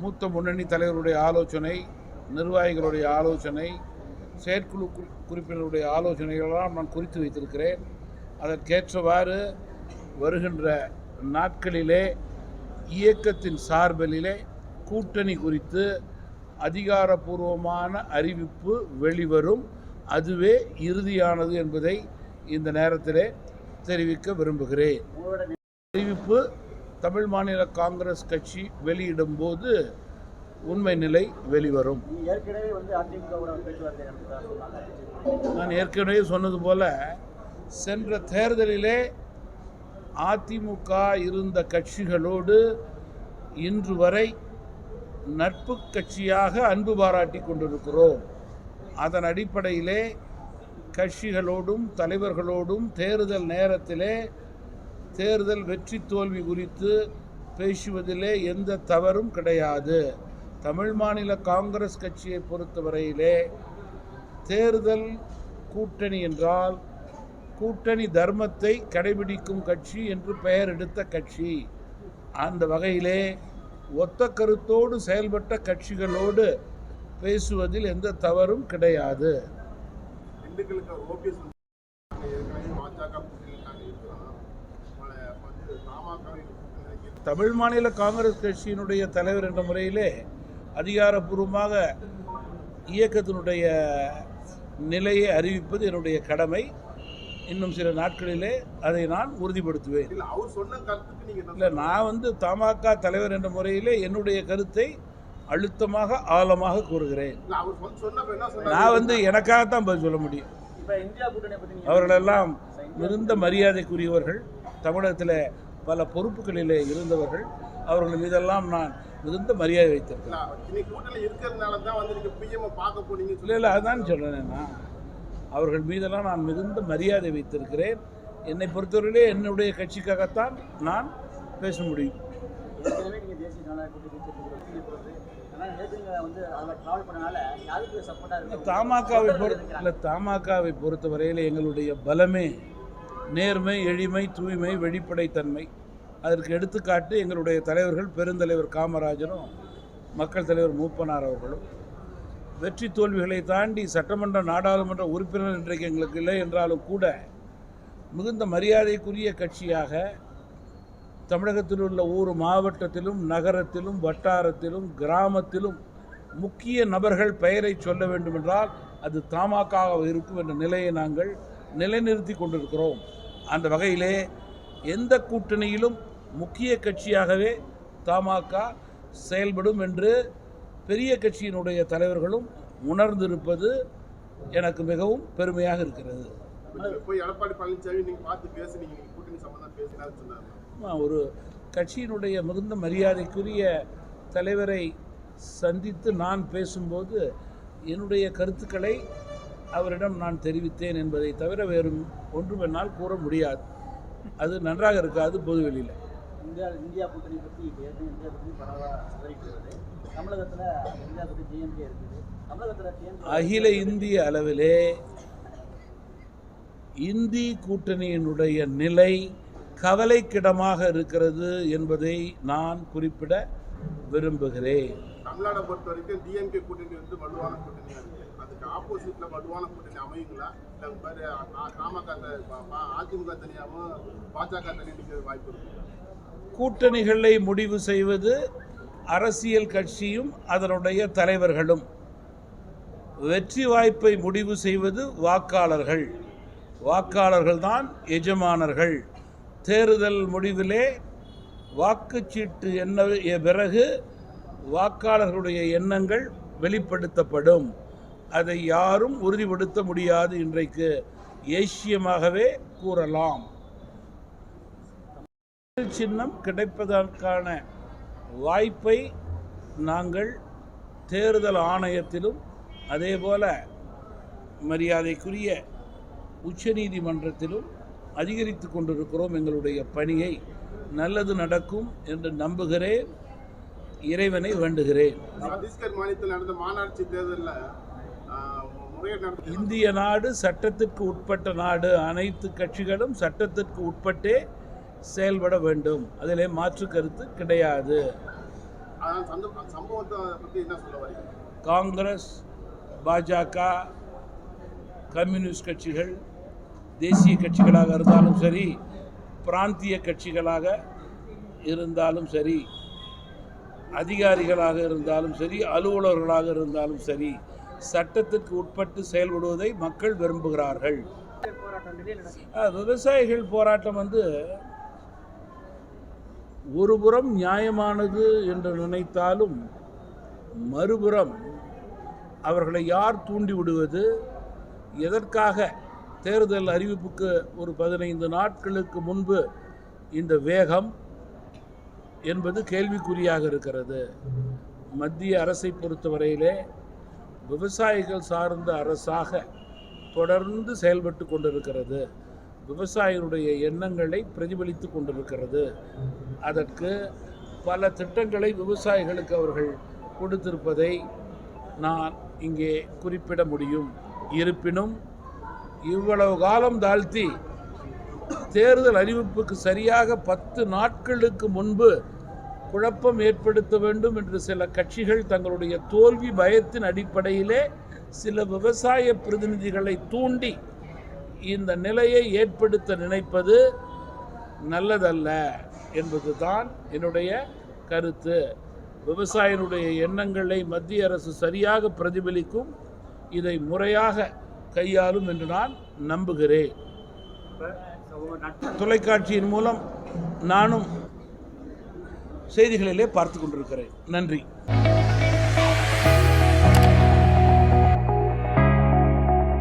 மூத்த முன்னணி தலைவருடைய ஆலோசனை, நிர்வாகிகளுடைய ஆலோசனை, செயற்குழு குறிப்பினருடைய ஆலோசனைகளெல்லாம் நான் குறித்து வைத்திருக்கிறேன். அதற்கேற்றவாறு வருகின்ற நாட்களிலே இயக்கத்தின் சார்பிலே கூட்டணி குறித்து அதிகாரப்பூர்வமான அறிவிப்பு வெளிவரும். அதுவே இறுதியானது என்பதை இந்த நேரத்திலே தெரிவிக்க விரும்புகிறேன். அறிவிப்பு தமிழ் மாநில காங்கிரஸ் கட்சி வெளியிடும் போது உண்மை நிலை வெளிவரும். நான் ஏற்கனவே சொன்னது போல சென்ற தேர்தலிலே அதிமுக இருந்த கட்சிகளோடு இன்று வரை நட்பு கட்சியாக அன்பு பாராட்டி கொண்டிருக்கிறோம். அதன் அடிப்படையிலே கட்சிகளோடும் தலைவர்களோடும் தேர்தல் நேரத்திலே தேர்தல் வெற்றி தோல்வி குறித்து பேசுவதிலே எந்த தவறும் கிடையாது. தமிழ் மாநில காங்கிரஸ் கட்சியை பொறுத்தவரையிலே தேர்தல் கூட்டணி என்றால் கூட்டணி தர்மத்தை கடைபிடிக்கும் கட்சி என்று பெயர் எடுத்த கட்சி. அந்த வகையிலே ஒத்த கருத்தோடு செயல்பட்ட கட்சிகளோடு பேசுவதில் எந்த தவறும் கிடையாது. தமிழ் மாநில காங்கிரஸ் கட்சியினுடைய தலைவர் என்ற முறையிலே அதிகாரப்பூர்வமாக இயக்கத்தினுடைய நிலையை அறிவிப்பது என்னுடைய கடமை. இன்னும் சில நாட்களிலே அதை நான் உறுதிப்படுத்துவேன். இல்லை, நான் தமாக தலைவர் என்ற முறையிலே என்னுடைய கருத்தை அழுத்தமாக ஆழமாக கூறுகிறேன். நான் எனக்காகத்தான் பதில் சொல்ல முடியும். அவர்களெல்லாம் மிகுந்த மரியாதைக்குரியவர்கள், தமிழகத்தில் பல பொறுப்புகளிலே இருந்தவர்கள். அவர்கள் மீதெல்லாம் நான் மிகுந்த மரியாதை வைத்திருக்கிறேன். இல்லை, அதுதான் சொல்கிறேன். நான் அவர்கள் மீதெல்லாம் நான் மிகுந்த மரியாதை வைத்திருக்கிறேன். என்னை பொறுத்தவரையிலே என்னுடைய கட்சிக்காகத்தான் நான் பேச முடியும். தமாகவை பொறுத்தவரையில் எங்களுடைய பலமே நேர்மை, எளிமை, தூய்மை, வெளிப்படைத்தன்மை. அதற்கு எடுத்துக்காட்டு எங்களுடைய தலைவர்கள், பெருந்தலைவர் காமராஜரும் மக்கள் தலைவர் மூப்பனார் அவர்களும். வெற்றி தோல்விகளை தாண்டி சட்டமன்ற நாடாளுமன்ற உறுப்பினர் இன்றைக்கு எங்களுக்கு இல்லை என்றாலும் கூட மிகுந்த மரியாதைக்குரிய கட்சியாக தமிழகத்தில் உள்ள ஒவ்வொரு மாவட்டத்திலும், நகரத்திலும், வட்டாரத்திலும், கிராமத்திலும் முக்கிய நபர்கள் பெயரை சொல்ல வேண்டுமென்றால் அது தமாக இருக்கும் என்ற நிலையை நாங்கள் நிலைநிறுத்தி கொண்டிருக்கிறோம். அந்த வகையிலே எந்த கூட்டணியிலும் முக்கிய கட்சியாகவே தமாக செயல்படும் என்று பெரிய கட்சியினுடைய தலைவர்களும் உணர்ந்திருப்பது எனக்கு மிகவும் பெருமையாக இருக்கிறது. ஒரு கட்சியினுடைய மிகுந்த மரியாதைக்குரிய தலைவரை சந்தித்து நான் பேசும்போது என்னுடைய கருத்துக்களை அவரிடம் நான் தெரிவித்தேன் என்பதை தவிர வேறு ஒன்றும் என்னால் கூற முடியாது. அது நன்றாக இருக்காது பொதுவெளியில். இந்தியா கூட்டணி பற்றி இந்தியா பற்றி பரவாயில்லை. அகில இந்திய அளவிலே இந்தி கூட்டணியினுடைய நிலை கவலைக்கிடமாக இருக்கிறது என்பதை நான் குறிப்பிட விரும்புகிறேன். தமிழ்நாடு பொறுத்த வரைக்கும் டிஎம்கே கூட்டணி வலுவான கூட்டணியா இருக்கு. அதுக்கு ஆப்போசிட்ல வலுவான கூட்டணி அமையுங்களா? அதிமுக தனியாகவும் பாஜக தனியாக வாய்ப்பு இருக்கு. கூட்டணிகளை முடிவு செய்வது அரசியல் கட்சியும் அதனுடைய தலைவர்களும். வெற்றி வாய்ப்பை முடிவு செய்வது வாக்காளர்கள். வாக்காளர்கள் தான் எஜமானர்கள். தேர்தல் முடிவிலே வாக்குச்சீட்டு எண்ண பிறகு வாக்காளர்களுடைய எண்ணங்கள் வெளிப்படுத்தப்படும். அதை யாரும் உறுதிப்படுத்த முடியாது. இன்றைக்கு ஏசியமாகவே கூறலாம். சின்னம் கிடைப்பதற்கான வாய்ப்பை நாங்கள் தேர்தல் ஆணையத்திலும் அதேபோல மரியாதைக்குரிய உச்சநீதிமன்றத்திலும் அதிகரித்து கொண்டிருக்கிறோம். எங்களுடைய பணியை நல்லது நடக்கும் என்று நம்புகிறேன். இறைவனை வேண்டுகிறேன். சத்தீஸ்கர் மாநிலத்தில் நடந்த மாநாட்சி தேர்தலில் இந்திய நாடு சட்டத்திற்கு உட்பட்ட நாடு. அனைத்து கட்சிகளும் சட்டத்திற்கு உட்பட்டே செயல்பட வேண்டும். அதிலே மாற்று கருத்து கிடையாது. அந்த சம்பவத்தை பற்றி என்ன சொல்ல வரீங்க? காங்கிரஸ், பாஜக, கம்யூனிஸ்ட் கட்சிகள், தேசிய கட்சிகளாக இருந்தாலும் சரி, பிராந்திய கட்சிகளாக இருந்தாலும் சரி, அதிகாரிகளாக இருந்தாலும் சரி, அலுவலர்களாக இருந்தாலும் சரி, சட்டத்திற்கு உட்பட்டு செயல்படுவதை மக்கள் விரும்புகிறார்கள். விவசாயிகள் போராட்டம் ஒருபுறம் நியாயமானது என்று நினைத்தாலும் மறுபுறம் அவர்களை யார் தூண்டி விடுவது, எதற்காக தேர்தல் அறிவிப்புக்கு ஒரு 15 நாட்களுக்கு முன்பு இந்த வேகம் என்பது கேள்விக்குறியாக இருக்கிறது. மத்திய அரசை பொறுத்தவரையிலே விவசாயிகள் சார்ந்த அரசாக தொடர்ந்து செயல்பட்டு கொண்டிருக்கிறது. விவசாயிகளுடைய எண்ணங்களை பிரதிபலித்து கொண்டிருக்கிறது. அதற்கு பல திட்டங்களை விவசாயிகளுக்கு அவர்கள் கொடுத்திருப்பதை நான் இங்கே குறிப்பிட முடியும். இருப்பினும் இவ்வளவு காலம் தாழ்த்தி தேர்தல் அறிவிப்புக்கு சரியாக 10 நாட்களுக்கு முன்பு குழப்பம் ஏற்படுத்த வேண்டும் என்று சில கட்சிகள் தங்களுடைய தோல்வி பயத்தின் அடிப்படையிலே சில விவசாய பிரதிநிதிகளை தூண்டி இந்த நிலையை ஏற்படுத்த நினைப்பது நல்லதல்ல என்பதுதான் என்னுடைய கருத்து. விவசாயினுடைய எண்ணங்களை மத்திய அரசு சரியாக பிரதிபலிக்கும், இதை முறையாக கையாளும் என்று நான் நம்புகிறேன். தொலைக்காட்சியின் மூலம் நானும் செய்திகளிலே பார்த்து கொண்டிருக்கிறேன். நன்றி.